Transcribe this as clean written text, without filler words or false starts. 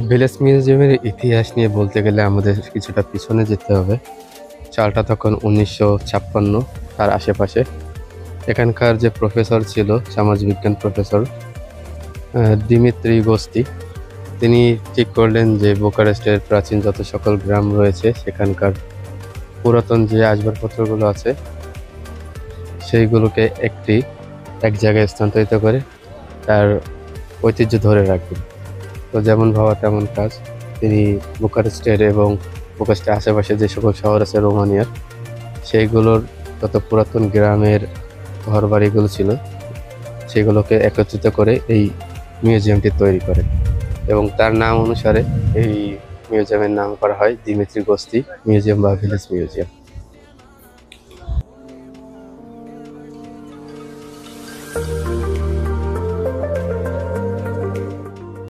Village মিউজিয়ামের ইতিহাস নিয়ে বলতে গেলে আমাদের কিছুটা পিছনে যেতে হবে। চালটা তখন 1956 তার আশেপাশে। এখানকার যে প্রফেসর ছিল, সমাজবিজ্ঞান প্রফেসর দিমিত্রি গোস্তি, তিনি ঠিক করলেন যে বুকারেস্টের প্রাচীন যত সকল গ্রাম রয়েছে সেখানকার পুরাতন যে আসবাবপত্রগুলো আছে সেইগুলোকে এক জায়গায় স্থানান্তরিত করে তার ঐতিহ্য ধরে রাখবেন। তো যেমন ভাবা তেমন কাজ। তিনি বুকারেস্টের এবং বুকারেস্টের আশেপাশে যে সকল শহর আছে রোমানিয়ার, সেইগুলোর যত পুরাতন গ্রামের ঘরবাড়িগুলো ছিল সেগুলোকে একত্রিত করে এই মিউজিয়ামটি তৈরি করেন এবং তার নাম অনুসারে এই মিউজিয়ামের নাম করা হয় দিমিত্রি গোস্তি মিউজিয়াম বা ভিলেজ মিউজিয়াম।